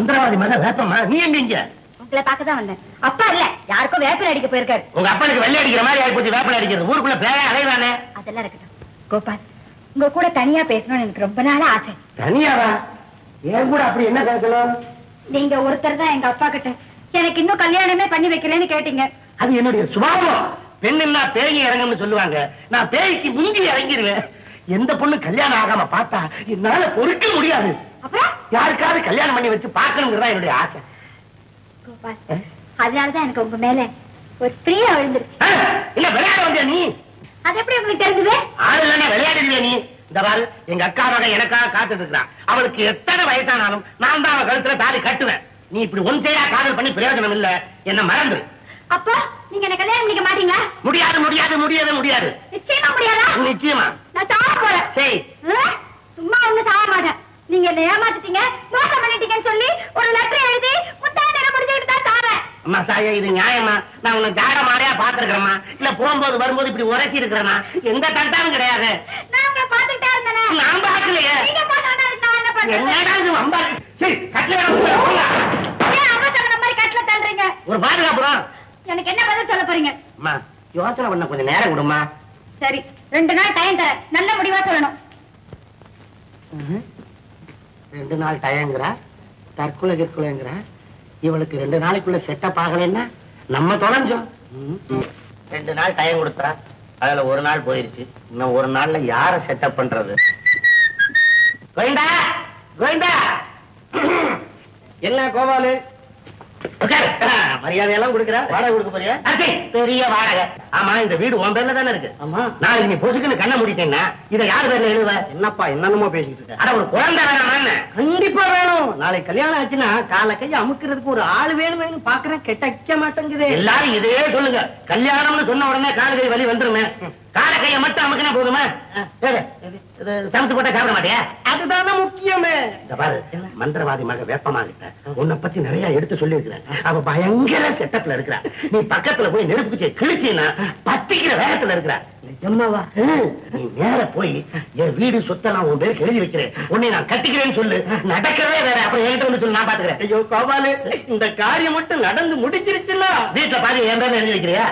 மந்திரவாதி மக வேப்பம்மா, நீ எங்க இங்க? உங்களை பார்க்கதான் வந்தேன். அப்பா இல்ல, யாருக்கும் வேப்பிலை அடிக்க போயிருக்காரு. உங்க அப்பனுக்கு வெள்ளை அடிக்கிற மாதிரி ஆகி போச்சு வேப்பிலை அடிக்கிறது. ஊருக்குள்ள பேர அலைவானே. அதெல்லாம் இருக்கட்டும். கோபால், உங்க கூட தனியா பேசணும்னு எனக்கு ரொம்ப நாளா ஆசை. தனியாவா? ஏன் கூட அப்படி என்ன பேசணும்? நீங்க ஒருத்தர் தான் எங்க அப்பா கிட்ட எனக்கு இன்னும் கல்யாணமே பண்ணி வைக்கலன்னு கேட்டீங்க. அது என்னுடைய சுபாவம். பெண்ணுன்னா பேய் இறங்கும்னு சொல்லுவாங்க. நான் பேய்க்கு முந்தி இறங்கிடுவேன். எந்த பொண்ணு கல்யாணம் ஆகாம பார்த்தா என்னால பொறுக்க முடியாது. அப்புறம் யாருக்காவது கல்யாணம் பண்ணி வச்சு பார்க்கணுங்கிறதா என்னுடைய ஆசை. கோபால், அதனாலதான் எனக்கு உங்க மேல ஒரு பிரியா விழுந்துருச்சு. இல்ல விளையாட வந்தியா நீ? அது எப்படி உங்களுக்கு தெரிஞ்சது? ஆளு இல்லைன்னா விளையாடுவியா நீ? இந்த பாரு, எங்க அக்காவோட எனக்காக காத்துட்டு இருக்கிறான். அவளுக்கு எத்தனை வயசானாலும் நான் தான் அவன் கழுத்துல தாலி கட்டுவேன். நீ இப்படி ஒன் சைடா காதல் பண்ணி பிரயோஜனம் இல்ல. என்ன மறந்து. அப்போ நீங்க என்ன கல்யாணம் பண்ணிக்க மாட்டீங்களா? முடியாது முடியாது முடியாது முடியாது. நிச்சயமா முடியாதா? நிச்சயமா. நான் சாவ போறேன். சரி, சும்மா ஒண்ணு சாவ மாட்டேன். நீங்க என்ன ஏமாத்திட்டீங்க, மோசம் பண்ணிட்டீங்கன்னு சொல்லி ஒரு லெட்டர் எழுதி முட்டாய் நேரம் முடிச்சுக்கிட்டு தான் சாவேன். அம்மா தாயே, இது நியாயமா? நான் உன்னை ஜாட மாடையா பாத்துருக்கிறேம்மா, இல்ல போகும்போது வரும்போது இப்படி உரைச்சி இருக்கிறேன்னா? எந்த தண்டாவும் கிடையாது. நான் பாத்துக்கிட்டே இருந்தேனே. நான் பாக்கலையே. நீங்க பாத்தா நான் என்ன பண்றேன்? என்னடா இது வம்பா இருக்கு? சரி, கட்டில மாதிரி கட்டில தள்ளுறீங்க. ஒரு பாதுகாப்புதான். எனக்கு என்ன பதில் சொல்ல போறீங்க? அம்மா, யோசனை பண்ண கொஞ்சம் நேரம் கொடுமா. சரி, 2 நாள் டைம் தரேன். நல்ல முடிவா சொல்லணும். 2 நாள் டயங்கிறா, தற்கொலை கிற்கொலைங்கிற. இவளுக்கு 2 நாளைக்குள்ள செட்டப் ஆகலைன்னா நம்ம தொலைஞ்சோம். 2 நாள் டைம் கொடுத்தா அதுல 1 நாள் போயிருச்சு. இன்னும் 1 நாள்ல யார செட்டப் பண்றது? கோவிந்தா, கோவிந்தா. என்ன கோபாலு? மரியாதை எல்லாம் கொடுக்குற, வாடகை கொடுக்க போறியா? பெரிய வாடகை. ஆமா, இந்த வீடு உன் பேர்ல தானே இருக்கு. ஆமா. நாளைக்கு நீ பொசுக்குன்னு கண்ண முடிட்டேன்னா இதை யார் பேர்ல எழுதுவ? என்னப்பா என்னென்னமோ பேசிட்டு இருக்க? அட, ஒரு குழந்தை வேணாம். கண்டிப்பா வேணும். நாளைக்கு கல்யாணம் ஆச்சுன்னா காலை கையை அமுக்கிறதுக்கு ஒரு ஆள் வேணும்னு பாக்குறேன். கெட்ட மாட்டேங்குது. எல்லாரும் இதே சொல்லுங்க. கல்யாணம்னு சொன்ன உடனே கால கை வலி வந்துருமே. கால கையை மட்டும் அமுக்கினா போதுமா? சமைச்சு போட்டா சாப்பிட மாட்டியா? அதுதானே முக்கியமே. இந்த பாரு, மந்திரவாதி மக வேப்பமாகிட்ட உன்னை பத்தி நிறைய எடுத்து சொல்லி இருக்கிறேன். அவ பயங்கர செட்டப்ல இருக்கிறா. நீ பக்கத்துல போய் நெருப்புக்கு கிழிச்சின்னா பத்திக்கிற வேகத்துல இருக்கிறா. நிஜமாவா? நீ நேர போய் என் வீடு சொத்தெல்லாம் உன் பேருக்கு எழுதி வைக்கிறேன், உன்னை நான் கட்டிக்கிறேன்னு சொல்லு. நடக்கிறதே வேற. அப்புறம் என்கிட்ட வந்து சொல்லு, நான் பாத்துக்கிறேன். ஐயோ கோபாலு, இந்த காரியம் மட்டும் நடந்து முடிச்சிருச்சுன்னா வீட்டுல பாதி என் பேர்ல எழுதி வைக்கிறியா?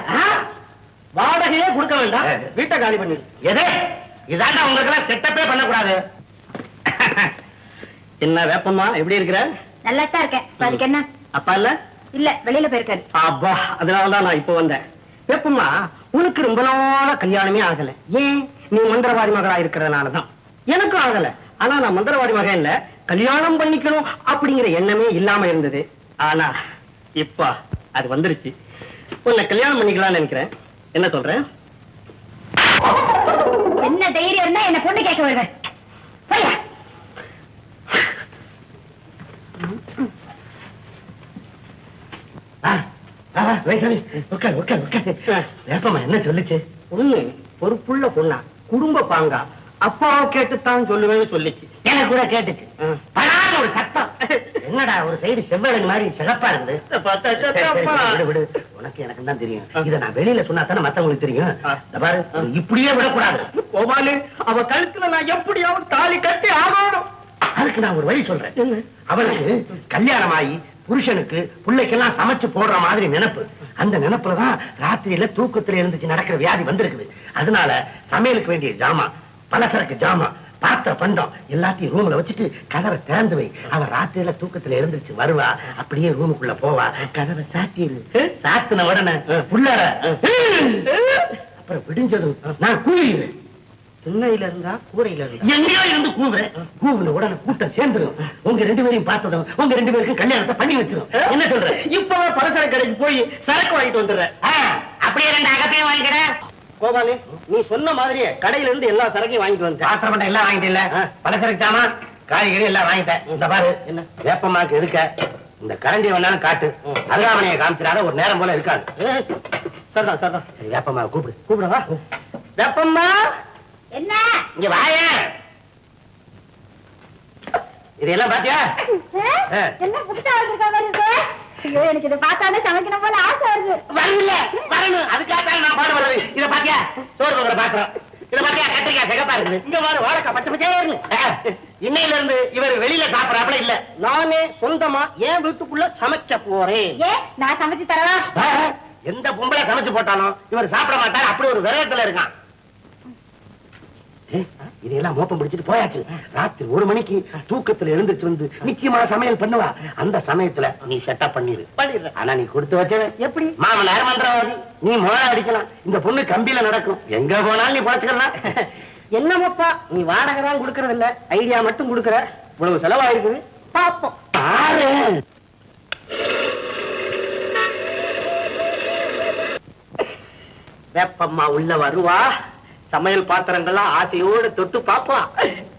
வாடகையே கொடுக்க வேண்டாம், வீட்டை காலி பண்ணிடு. எதே இதாண்டா உங்களுக்கு செட்டப்பே பண்ணக்கூடாது. என்ன வேப்பம்மா, எப்படி இருக்கிற? நல்லாத்தான் இருக்கேன். அதுக்கு என்ன? அப்பா இல்ல? இல்ல, வெளியில போயிருக்காரு. அப்பா, அதனாலதான் நான் இப்ப வந்தேன். வேப்பம்மா, உனக்கு ரொம்ப நாளா கல்யாணமே ஆகல. ஏன்? நீ மந்திரவாதி மகளா இருக்கிறதுனாலதான். எனக்கும் ஆகல. ஆனா நான் மந்திரவாதி மகன் இல்ல, கல்யாணம் பண்ணிக்கணும் அப்படிங்கிற எண்ணமே இல்லாம இருந்தது. ஆனா இப்ப அது வந்துருச்சு. உன்னை கல்யாணம் பண்ணிக்கலாம்னு நினைக்கிறேன். என்ன சொல்றேன்? என்ன தைரியம் இருந்தா என்ன பொண்ணு கேட்க வருவேன். வேப்பம்மா என்ன சொல்லுச்சு? பொண்ணு பொறுப்புள்ள பொண்ணா, குடும்ப பாங்கா, அப்பாவை கேட்டுத்தான் சொல்லுவேன்னு சொல்லிச்சு. எனக்கு கூட கேட்டுச்சு. ஒரு சத்தம். என்னடா ஒரு சைடு செவ்வழகு மாதிரி சிகப்பா இருக்குது. விடு, உனக்கு எனக்கு தான் தெரியும். இதை நான் வெளியில சொன்னா தானே மத்தவங்களுக்கு தெரியும். பாரு, இப்படியே விடக்கூடாது. கோபாலு, அவ கழுத்துல நான் எப்படியாவது தாலி கட்டி ஆகணும். அதுக்கு நான் ஒரு வழி சொல்றேன். அவளுக்கு கல்யாணம் ஆகி புருஷனுக்கு பிள்ளைக்கெல்லாம் சமைச்சு போடுற மாதிரி நினைப்பு. அந்த நினைப்புலதான் ராத்திரியில தூக்கத்துல இருந்துச்சு நடக்கிற வியாதி வந்திருக்குது. அதனால சமையலுக்கு வேண்டிய ஜாமான், பலசரக்கு ஜாமான், பாத்திர பண்டம் எல்லாத்தையும் ரூம்ல வச்சுட்டு கதவை திறந்து வை. அவ ராத்திரியில தூக்கத்துல இருந்துச்சு வருவா, அப்படியே ரூமுக்குள்ள போவா, கதவை சாத்திரு. சாத்தின உடனே புள்ளற அப்புறம் விடிஞ்சதும் நான் கூவிடுவேன். திண்ணையில இருந்தா கூரையில இருந்தா எங்கேயோ இருந்து கூவுறேன். கூவுன உடனே கூட்டம் சேர்ந்துடும். உங்க 2 பேரையும் பார்த்ததும் உங்க 2 பேருக்கும் கல்யாணத்தை பண்ணி வச்சிடும். என்ன சொல்ற? இப்பவே பலசரக்கு கடைக்கு போய் சரக்கு வாங்கிட்டு வந்துடுறேன். அப்படியே 2 அகத்தையும் வாங்கிக்கிறேன். கோபாலு, நீ சொன்ன மாதிரியே கடையில இருந்து எல்லா சரக்கையும் வாங்கிட்டு வந்து பாத்திரம் பண்ண எல்லாம் வாங்கிட்டு இல்ல, பலசரக்கு சாமான் காய்கறி எல்லாம் வாங்கிட்டேன். இந்த பாரு, என்ன வேப்பமாக்கு இருக்க இந்த கரண்டியை வேணாலும் காட்டு. அருகாமனையை காமிச்சிடாத, ஒரு நேரம் போல இருக்காது. சரிதான் சரிதான். சரி, வேப்பம்மா கூப்பிடு. கூப்பிடவா? வேப்பம்மா, என்ன இங்க வாய. இதெல்லாம் பாத்தியா? எல்லாம் புதுசா வந்திருக்கா மாதிரி. ஐயோ, எனக்கு இதை பார்த்தாலே சமைக்கணும் போல ஆசை வருது. வரல, வரணும். அதுக்காக நான் பாடுபடுறது. இதை பாத்தியா? சோறு போகிற பாத்திரம். இத பாத்தியா கத்திரிக்காய் சிகப்பா இருக்குது, இங்க பாரு வாழைக்காய் பச்சை பச்சையா இருக்கு. இன்னையில இருந்து இவர் வெளியில சாப்பிடறாப்ல இல்ல, நானே சொந்தமா என் வீட்டுக்குள்ள சமைக்க போறேன். ஏ நான் சமைச்சு தரவா? எந்த பொம்பளை சமைச்சு போட்டாலும் இவர் சாப்பிட மாட்டாரு, அப்படி ஒரு விரதத்துல இருக்கான். இதையெல்லாம் மோப்பம் பிடிச்சிட்டு போயாச்சு. ராத்திரி 1 மணிக்கு தூக்கத்துல எழுந்துச்சு வந்து நிச்சயமா சமையல் பண்ணுவா. அந்த சமயத்துல நீ செட்டப் பண்ணிரு. ஆனா நீ கொடுத்து வச்சவ எப்படி மாமனார் மந்திரவாதி, நீ மோள அடிக்கலாம், இந்த பொண்ணு கம்பியில நடக்கும், எங்க போனாலும் நீ பொழைச்சுக்கலாம். என்னமப்பா நீ வாடகை தான் கொடுக்கறது இல்ல, ஐடியா மட்டும் கொடுக்கற, இவ்வளவு செலவாயிருக்குது. பாப்போம் பாரு. வேப்பம்மா உள்ள வருவா, சமையல் பாத்திரங்கள்லாம் ஆசையோடு தொட்டு பாப்பா,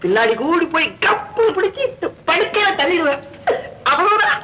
பின்னாடி கூடி போய் கப்பு பிடிச்சி படுக்கையில தள்ளிடுவேன். அவ்வளவுதான்.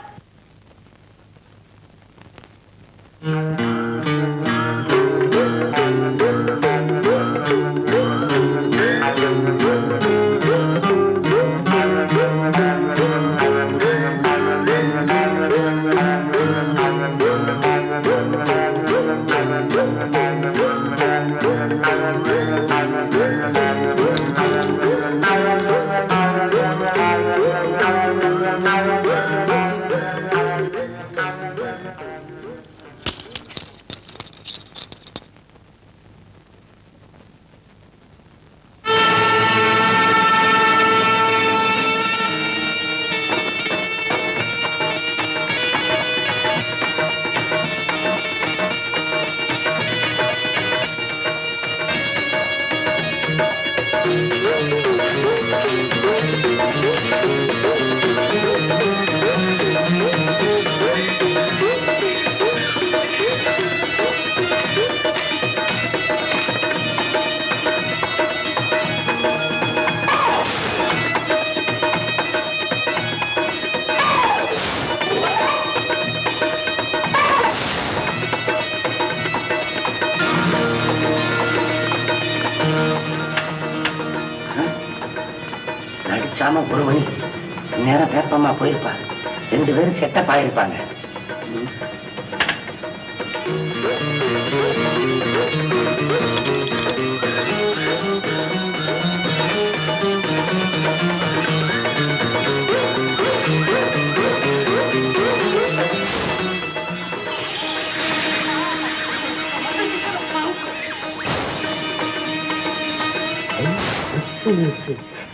நடிச்சாம 1 மணி நேரம் வேப்பம்மா போயிருப்பாரு, 2 பேரும் செட்டப் ஆயிருப்பாங்க.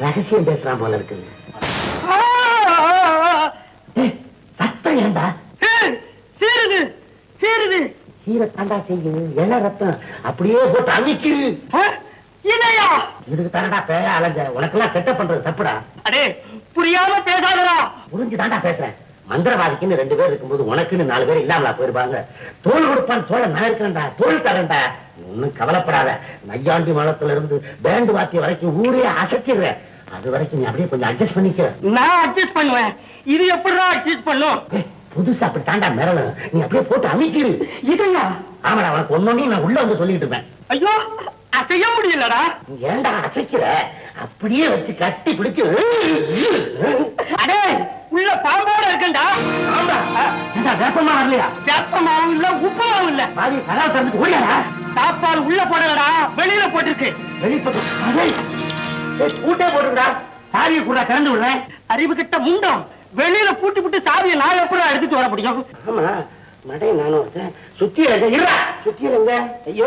ரகசியம் பேசுறான் போல இருக்குது. ரத்தம் ஏண்டா சீருது சீருது, சீர தாண்டா செய்யுது, என ரத்தம் அப்படியே போட்டு அவிக்குது. இதையா இதுக்கு தானடா பேர அலைஞ்ச, உனக்கெல்லாம் செட்டப் பண்றது தப்புடா. அடே புரியாம பேசாதடா. புரிஞ்சு தாண்டா பேசுறேன். மந்திரவாதிக்குன்னு 2 பேர் இருக்கும்போது உனக்குன்னு 4 பேர் இல்லாமலா போயிருப்பாங்க. தோல் கொடுப்பான் தோலை நான் இருக்கேன்டா, தோல் தரேன்டா. ஒன்னும் கவலைப்படாத, நையாண்டி மலத்துல இருந்து பேண்டு வாத்திய வரைக்கும் ஊரே அசைச்சிடுறேன். அது வரைக்கும் நீ அப்படியே கொஞ்சம் அட்ஜஸ்ட் பண்ணிக்க. நான் அட்ஜஸ்ட் பண்ணுவேன், இது எப்படிதான் அட்ஜஸ்ட் பண்ணும்? புதுசா அப்படி தாண்டா மிரளும், நீ அப்படியே போட்டு அமைக்கிரு. இதையா? ஆமாடா, உனக்கு ஒன்னொன்னு நான் உள்ள வந்து சொல்லிட்டு இருப்பேன். ஐயோ அசைய முடியலடா. ஏண்டா அசைக்கிற? அப்படியே வச்சு கட்டி பிடிச்சு. அடே உள்ள பாம்போட இருக்கண்டா. ஆமா, வேப்பமா வரலையா? வேப்பமாவும் இல்ல, உப்பமாவும் இல்ல. பாதி கதவை திறந்து ஓடியாடா. சாப்பாடு உள்ள போடலடா, வெளியில போட்டிருக்கு. வெளியே பூட்டே போட்டுடா, சாவியை கூட திறந்து விடுறேன். அறிவு கிட்ட முண்டம், வெளியில பூட்டி விட்டு சாவியை நான் எப்படி எடுத்துட்டு வர முடியும்? ஆமா, மடைய நானும் சுத்தியல சுத்தியலங்க. ஐயோ